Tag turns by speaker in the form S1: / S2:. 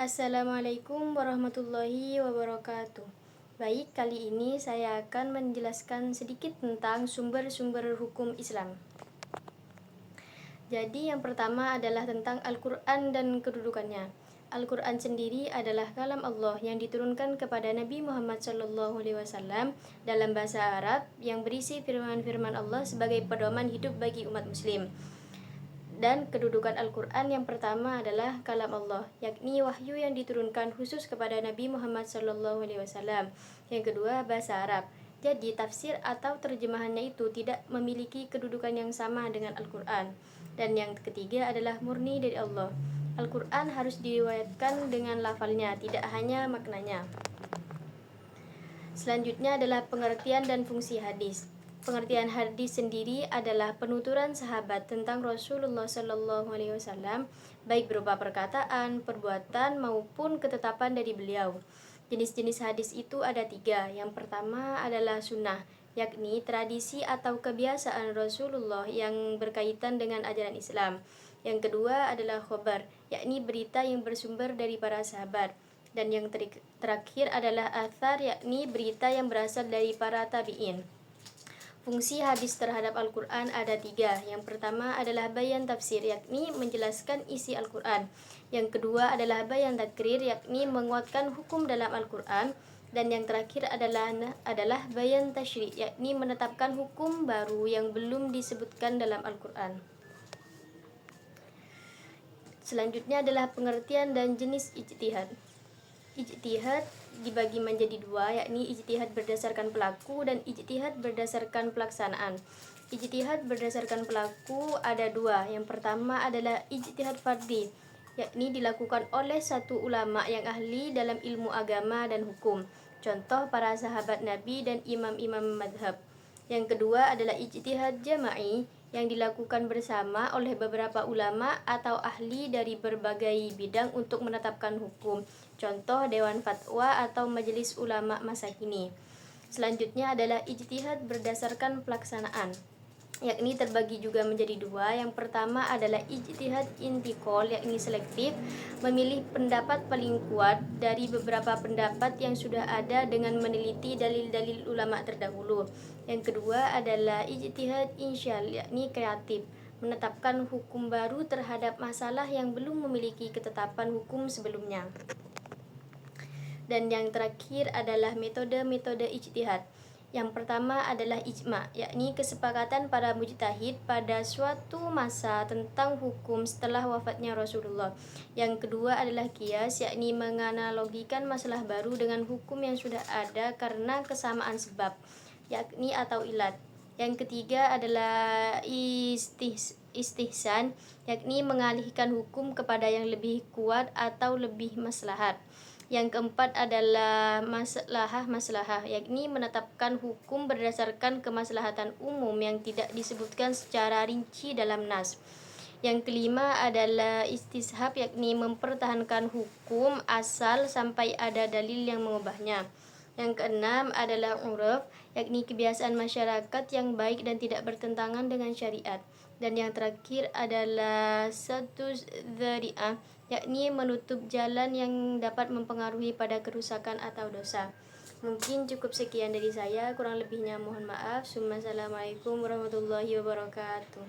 S1: Assalamualaikum warahmatullahi wabarakatuh. Baik, kali ini saya akan menjelaskan sedikit tentang sumber-sumber hukum Islam. Jadi yang pertama adalah tentang Al-Quran dan kedudukannya. Al-Quran sendiri adalah kalam Allah yang diturunkan kepada Nabi Muhammad SAW dalam bahasa Arab yang berisi firman-firman Allah sebagai pedoman hidup bagi umat muslim. Dan kedudukan Al-Quran yang pertama adalah kalam Allah, yakni wahyu yang diturunkan khusus kepada Nabi Muhammad SAW. Yang kedua, bahasa Arab. Jadi tafsir atau terjemahannya itu tidak memiliki kedudukan yang sama dengan Al-Quran. Dan yang ketiga adalah murni dari Allah. Al-Quran harus diriwayatkan dengan lafalnya, tidak hanya maknanya. Selanjutnya adalah pengertian dan fungsi hadis. Pengertian hadis sendiri adalah penuturan sahabat tentang Rasulullah SAW, baik berupa perkataan, perbuatan, maupun ketetapan dari beliau. Jenis-jenis hadis itu ada 3. Yang pertama adalah sunnah, yakni tradisi atau kebiasaan Rasulullah yang berkaitan dengan ajaran Islam. Yang kedua adalah khobar, yakni berita yang bersumber dari para sahabat. Dan yang terakhir adalah athar, yakni berita yang berasal dari para tabi'in. Fungsi hadis terhadap Al-Quran ada 3. Yang pertama adalah bayan tafsir, yakni menjelaskan isi Al-Quran. Yang kedua adalah bayan takrir, yakni menguatkan hukum dalam Al-Quran. Dan yang terakhir adalah bayan tasyri', yakni menetapkan hukum baru yang belum disebutkan dalam Al-Quran. Selanjutnya adalah pengertian dan jenis ijtihad. Ijtihad dibagi menjadi 2, yakni ijtihad berdasarkan pelaku dan ijtihad berdasarkan pelaksanaan. Ijtihad berdasarkan pelaku ada 2. Yang pertama adalah ijtihad fardhi, yakni dilakukan oleh satu ulama yang ahli dalam ilmu agama dan hukum, contoh para sahabat Nabi dan imam-imam madhab. Yang kedua adalah ijtihad jama'i, yang dilakukan bersama oleh beberapa ulama atau ahli dari berbagai bidang untuk menetapkan hukum, contoh Dewan Fatwa atau Majelis Ulama masa kini. Selanjutnya adalah ijtihad berdasarkan pelaksanaan, yakni terbagi juga menjadi 2. Yang pertama adalah ijtihad intikal, yakni selektif, memilih pendapat paling kuat dari beberapa pendapat yang sudah ada dengan meneliti dalil-dalil ulama terdahulu. Yang kedua adalah ijtihad insyal, yakni kreatif, menetapkan hukum baru terhadap masalah yang belum memiliki ketetapan hukum sebelumnya. Dan yang terakhir adalah metode-metode ijtihad. Yang pertama adalah ijma', yakni kesepakatan para mujtahid pada suatu masa tentang hukum setelah wafatnya Rasulullah. Yang kedua adalah qiyas, yakni menganalogikan masalah baru dengan hukum yang sudah ada karena kesamaan sebab, yakni atau ilat. Yang ketiga adalah istihsan, yakni mengalihkan hukum kepada yang lebih kuat atau lebih maslahat. Yang keempat adalah maslahah, yakni menetapkan hukum berdasarkan kemaslahatan umum yang tidak disebutkan secara rinci dalam nas. Yang kelima adalah istishab, yakni mempertahankan hukum asal sampai ada dalil yang mengubahnya. Yang keenam adalah uruf, yakni kebiasaan masyarakat yang baik dan tidak bertentangan dengan syariat. Dan yang terakhir adalah sadduz dzari'ah, yakni menutup jalan yang dapat mempengaruhi pada kerusakan atau dosa. Mungkin cukup sekian dari saya, kurang lebihnya mohon maaf. Assalamualaikum warahmatullahi wabarakatuh.